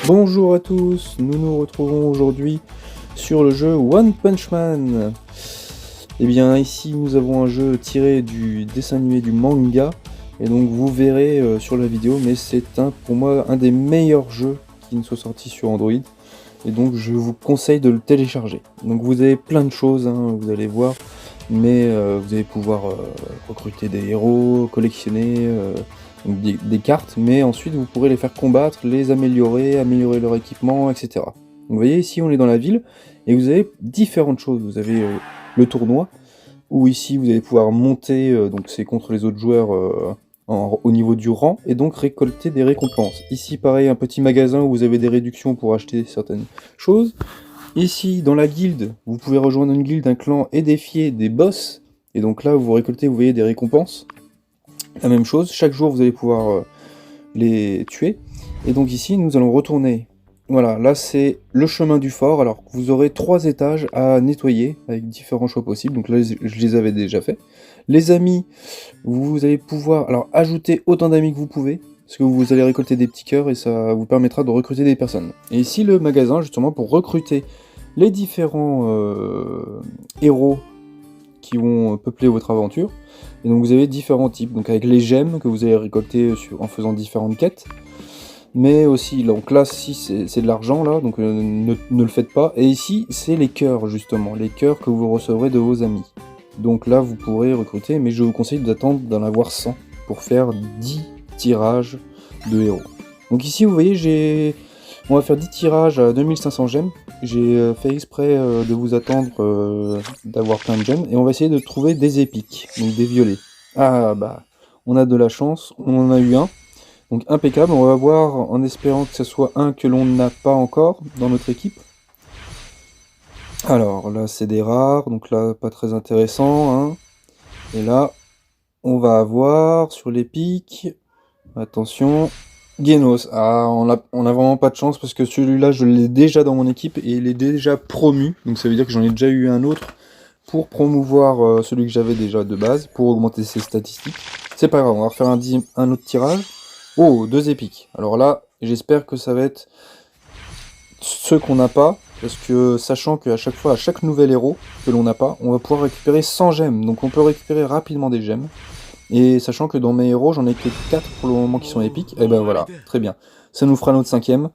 Bonjour à tous, nous nous retrouvons aujourd'hui sur le jeu One Punch Man. Et bien ici nous avons un jeu tiré du dessin animé du manga, et donc vous verrez sur la vidéo, mais c'est pour moi un des meilleurs jeux qui ne soit sorti sur Android, et donc je vous conseille de le télécharger. Donc vous avez plein de choses, hein, vous allez voir, mais vous allez pouvoir recruter des héros, collectionner donc des cartes, mais ensuite vous pourrez les faire combattre, les améliorer leur équipement, etc. Donc vous voyez ici on est dans la ville, et vous avez différentes choses. Vous avez le tournoi, où ici vous allez pouvoir monter, donc c'est contre les autres joueurs au niveau du rang, et donc récolter des récompenses. Ici pareil, un petit magasin où vous avez des réductions pour acheter certaines choses. Ici dans la guilde, vous pouvez rejoindre une guilde, un clan, et défier des boss, et donc là vous récoltez, vous voyez, des récompenses. La même chose, chaque jour vous allez pouvoir les tuer. Et donc ici nous allons retourner. Voilà, là c'est le chemin du fort. Alors vous aurez 3 étages à nettoyer avec différents choix possibles. Donc là je les avais déjà fait. Les amis, vous allez pouvoir ajouter autant d'amis que vous pouvez, parce que vous allez récolter des petits cœurs et ça vous permettra de recruter des personnes. Et ici le magasin, justement, pour recruter les différents héros qui vont peupler votre aventure. Et donc vous avez différents types, donc avec les gemmes que vous allez récolter en faisant différentes quêtes, mais aussi, donc là si c'est de l'argent là, donc ne le faites pas. Et ici c'est les cœurs, justement, les cœurs que vous recevrez de vos amis. Donc là vous pourrez recruter, mais je vous conseille d'attendre d'en avoir 100 pour faire 10 tirages de héros. Donc ici vous voyez, on va faire 10 tirages à 2500 gemmes. J'ai fait exprès de vous attendre d'avoir plein de gemmes, et on va essayer de trouver des épiques, donc des violets. Ah bah, on a de la chance, on en a eu un, donc impeccable. On va voir en espérant que ce soit un que l'on n'a pas encore dans notre équipe. Alors là c'est des rares, donc là pas très intéressant, hein. Et là on va avoir sur l'épique, attention, Genos. Ah, on a vraiment pas de chance, parce que celui-là je l'ai déjà dans mon équipe et il est déjà promu, donc ça veut dire que j'en ai déjà eu un autre pour promouvoir celui que j'avais déjà de base, pour augmenter ses statistiques. C'est pas grave, on va refaire un autre tirage. Oh, 2 épiques. Alors là, j'espère que ça va être ceux qu'on n'a pas, parce que sachant qu'à chaque fois, à chaque nouvel héros que l'on n'a pas, on va pouvoir récupérer 100 gemmes, donc on peut récupérer rapidement des gemmes. Et sachant que dans mes héros, j'en ai que 4 pour le moment qui sont épiques, et ben voilà, très bien. Ça nous fera notre 5ème,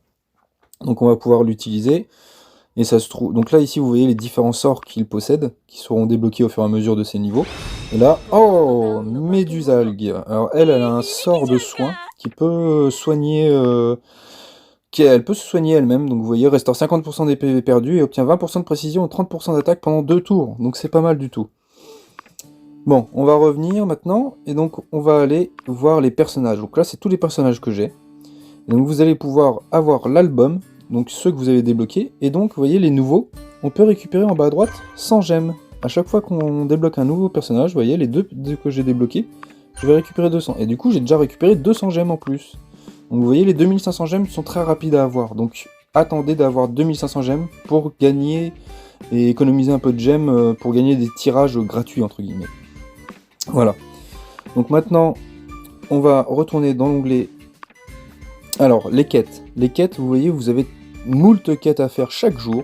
donc on va pouvoir l'utiliser. Et ça se trouve, donc là ici vous voyez les différents sorts qu'il possède, qui seront débloqués au fur et à mesure de ses niveaux. Et là, oh, Médusalgue. Alors elle a un sort de soin qui peut soigner, elle peut se soigner elle-même. Donc vous voyez, restaure 50% des PV perdus et obtient 20% de précision et 30% d'attaque pendant 2 tours. Donc c'est pas mal du tout. Bon, on va revenir maintenant, et donc on va aller voir les personnages. Donc là c'est tous les personnages que j'ai. Donc vous allez pouvoir avoir l'album, donc ceux que vous avez débloqués, et donc vous voyez les nouveaux, on peut récupérer en bas à droite 100 gemmes. À chaque fois qu'on débloque un nouveau personnage, vous voyez les deux que j'ai débloqués, je vais récupérer 200. Et du coup j'ai déjà récupéré 200 gemmes en plus. Donc vous voyez, les 2500 gemmes sont très rapides à avoir, donc attendez d'avoir 2500 gemmes pour gagner et économiser un peu de gemmes pour gagner des tirages gratuits entre guillemets. Voilà. Donc maintenant on va retourner dans l'onglet. Alors, les quêtes. Les quêtes, vous voyez, vous avez moult quêtes à faire chaque jour.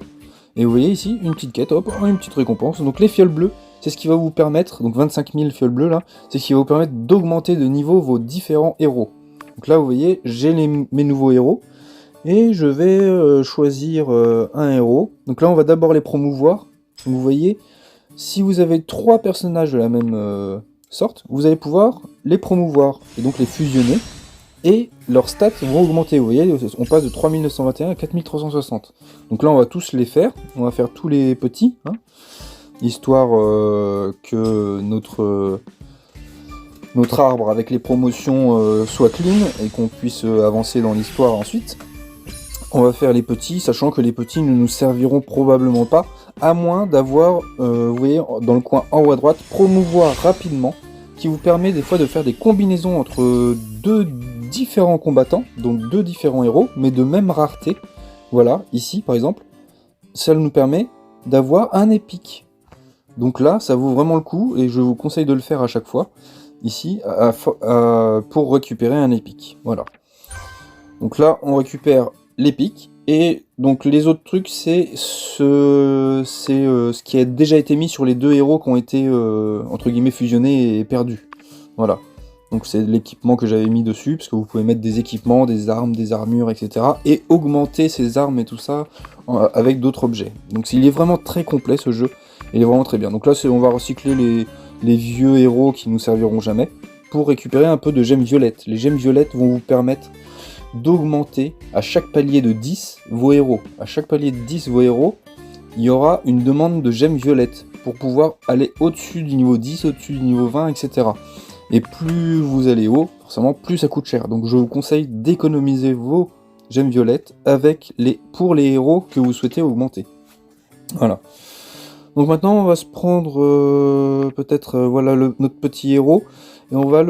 Et vous voyez ici, une petite quête, hop, une petite récompense. Donc les fioles bleues, c'est ce qui va vous permettre, donc 25 000 fioles bleues là, c'est ce qui va vous permettre d'augmenter de niveau vos différents héros. Donc là, vous voyez, j'ai mes nouveaux héros. Et je vais choisir un héros. Donc là, on va d'abord les promouvoir. Donc vous voyez, si vous avez 3 personnages de la même sorte, vous allez pouvoir les promouvoir et donc les fusionner. Et leurs stats vont augmenter, vous voyez, on passe de 3921 à 4360. Donc là on va tous les faire, on va faire tous les petits, hein, histoire que notre arbre avec les promotions soit clean et qu'on puisse avancer dans l'histoire ensuite. On va faire les petits, sachant que les petits ne nous serviront probablement pas, à moins d'avoir, vous voyez, dans le coin en haut à droite, promouvoir rapidement, qui vous permet des fois de faire des combinaisons entre 2 différents combattants, donc 2 différents héros, mais de même rareté. Voilà, ici par exemple, ça nous permet d'avoir un épique. Donc là, ça vaut vraiment le coup, et je vous conseille de le faire à chaque fois. ici, pour récupérer un épique. Voilà. Donc là, on récupère l'épique. Et donc les autres trucs, c'est ce qui a déjà été mis sur les 2 héros qui ont été, entre guillemets, fusionnés et perdus. Voilà. Donc c'est l'équipement que j'avais mis dessus, parce que vous pouvez mettre des équipements, des armes, des armures, etc. Et augmenter ces armes et tout ça avec d'autres objets. Donc il est vraiment très complet ce jeu, il est vraiment très bien. Donc là on va recycler les vieux héros qui nous serviront jamais, pour récupérer un peu de gemmes violettes. Les gemmes violettes vont vous permettre d'augmenter à chaque palier de 10 vos héros. À chaque palier de 10 vos héros, il y aura une demande de gemmes violettes pour pouvoir aller au-dessus du niveau 10, au-dessus du niveau 20, etc. Et plus vous allez haut, forcément plus ça coûte cher. Donc je vous conseille d'économiser vos gemmes violettes pour les héros que vous souhaitez augmenter. Voilà. Donc maintenant on va se prendre peut-être voilà notre petit héros et on va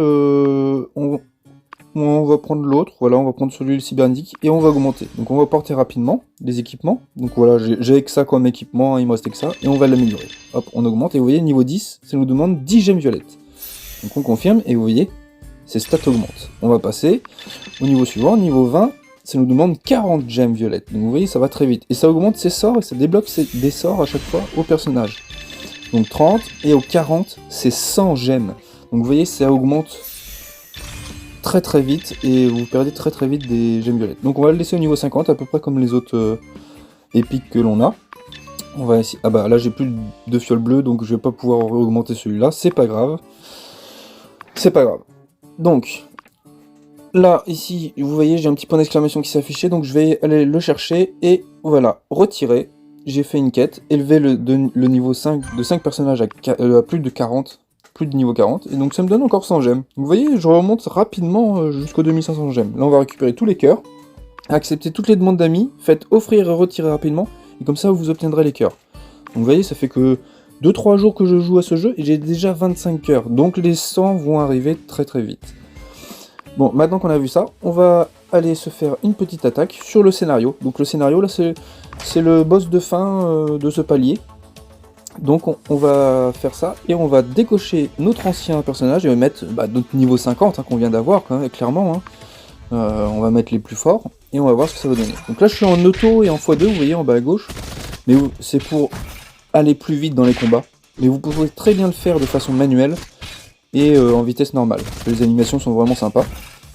prendre l'autre, voilà, on va prendre celui le cybernétique et on va augmenter. Donc on va porter rapidement les équipements. Donc voilà, j'ai que ça comme équipement, hein, il me restait que ça, et on va l'améliorer. Hop, on augmente, et vous voyez, niveau 10, ça nous demande 10 gemmes violettes. Donc on confirme, et vous voyez, ces stats augmentent. On va passer au niveau suivant, niveau 20, ça nous demande 40 gemmes violettes. Donc vous voyez, ça va très vite. Et ça augmente ses sorts, et ça débloque des sorts à chaque fois au personnage. Donc 30, et au 40, c'est 100 gemmes. Donc vous voyez, ça augmente très vite et vous perdez très vite des gemmes violettes. Donc on va le laisser au niveau 50, à peu près comme les autres épiques que l'on a. On va essayer... Ah bah là j'ai plus de fiole bleue, donc je vais pas pouvoir augmenter celui-là, c'est pas grave. C'est pas grave. Donc là ici vous voyez j'ai un petit point d'exclamation qui s'affichait, donc je vais aller le chercher et voilà, retirer. J'ai fait une quête, élever le niveau 5 de 5 personnages à plus de 40. Plus de niveau 40, et donc ça me donne encore 100 gemmes. Vous voyez, je remonte rapidement jusqu'aux 2500 gemmes. Là, on va récupérer tous les cœurs, accepter toutes les demandes d'amis, faites offrir et retirer rapidement, et comme ça, vous obtiendrez les cœurs. Donc vous voyez, ça fait que 2-3 jours que je joue à ce jeu, et j'ai déjà 25 cœurs, donc les 100 vont arriver très vite. Bon, maintenant qu'on a vu ça, on va aller se faire une petite attaque sur le scénario. Donc le scénario, là, c'est le boss de fin de ce palier. Donc on va faire ça, et on va décocher notre ancien personnage, et mettre notre niveau 50 hein, qu'on vient d'avoir, clairement. Hein. On va mettre les plus forts, et on va voir ce que ça va donner. Donc là je suis en auto et en x2, vous voyez en bas à gauche, mais c'est pour aller plus vite dans les combats. Mais vous pouvez très bien le faire de façon manuelle, et en vitesse normale. Les animations sont vraiment sympas.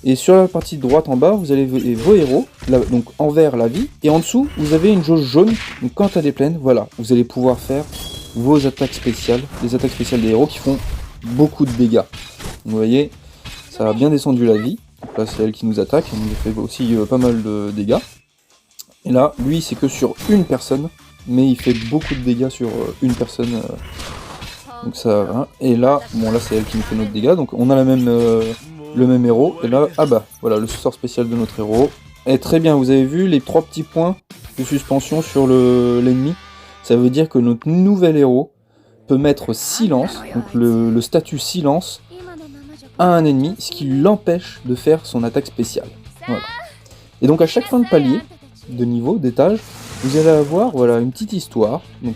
Et sur la partie droite en bas, vous avez vos héros, donc en vert la vie, et en dessous vous avez une jauge jaune, donc quand elle est pleine, voilà, vous allez pouvoir faire vos attaques spéciales, les attaques spéciales des héros qui font beaucoup de dégâts. Vous voyez, ça a bien descendu la vie. Donc là c'est elle qui nous attaque, elle nous fait aussi pas mal de dégâts. Et là, lui c'est que sur une personne, mais il fait beaucoup de dégâts sur une personne. Donc ça, hein. Et là, bon là c'est elle qui nous fait notre dégâts, donc on a le même héros. Et là, ah bah voilà le sort spécial de notre héros. Et très bien, vous avez vu les 3 petits points de suspension sur l'ennemi. Ça veut dire que notre nouvel héros peut mettre silence, donc le statut silence, à un ennemi, ce qui l'empêche de faire son attaque spéciale. Voilà. Et donc à chaque fin de palier, de niveau, d'étage, vous allez avoir voilà, une petite histoire, donc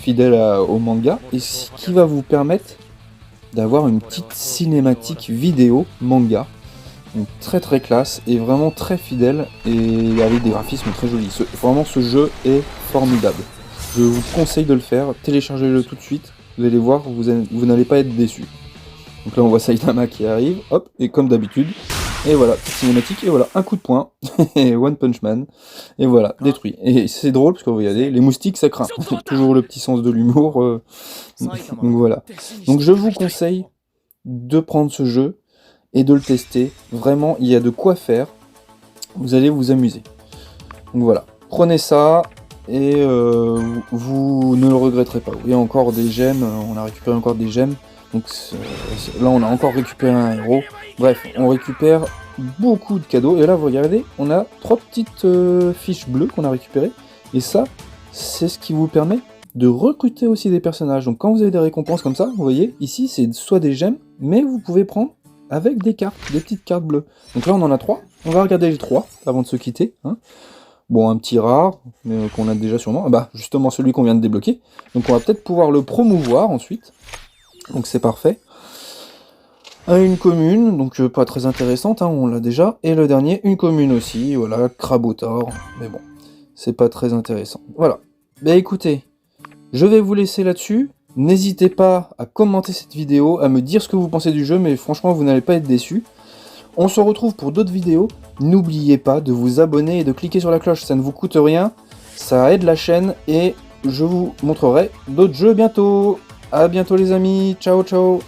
fidèle au manga, et ce qui va vous permettre d'avoir une petite cinématique vidéo manga, donc très classe, et vraiment très fidèle, et avec des graphismes très jolis. Vraiment ce jeu est formidable. Je vous conseille de le faire, téléchargez-le tout de suite, vous allez voir, vous n'allez pas être déçus. Donc là on voit Saitama qui arrive, hop, et comme d'habitude, et voilà, cinématique, et voilà, un coup de poing, et One Punch Man, et voilà, détruit. Et c'est drôle, parce que vous regardez, les moustiques ça craint, toujours le petit sens de l'humour, donc voilà. Donc je vous conseille de prendre ce jeu, et de le tester, vraiment, il y a de quoi faire, vous allez vous amuser. Donc voilà, prenez ça, et vous ne le regretterez pas. Vous voyez encore des gemmes, on a récupéré encore des gemmes, donc là on a encore récupéré un héros. Bref, on récupère beaucoup de cadeaux, et là vous regardez, on a 3 petites fiches bleues qu'on a récupérées, et ça, c'est ce qui vous permet de recruter aussi des personnages. Donc quand vous avez des récompenses comme ça, vous voyez, ici c'est soit des gemmes, mais vous pouvez prendre avec des cartes, des petites cartes bleues. Donc là on en a 3, on va regarder les 3 avant de se quitter, hein. Bon, un petit rare, mais qu'on a déjà sûrement. Ah bah, justement celui qu'on vient de débloquer. Donc on va peut-être pouvoir le promouvoir ensuite. Donc c'est parfait. Une commune, donc pas très intéressante, hein, on l'a déjà. Et le dernier, une commune aussi, voilà, Craboutor. Mais bon, c'est pas très intéressant. Voilà. Bah écoutez, je vais vous laisser là-dessus. N'hésitez pas à commenter cette vidéo, à me dire ce que vous pensez du jeu, mais franchement, vous n'allez pas être déçus. On se retrouve pour d'autres vidéos. N'oubliez pas de vous abonner et de cliquer sur la cloche, ça ne vous coûte rien. Ça aide la chaîne et je vous montrerai d'autres jeux bientôt. À bientôt les amis, ciao ciao.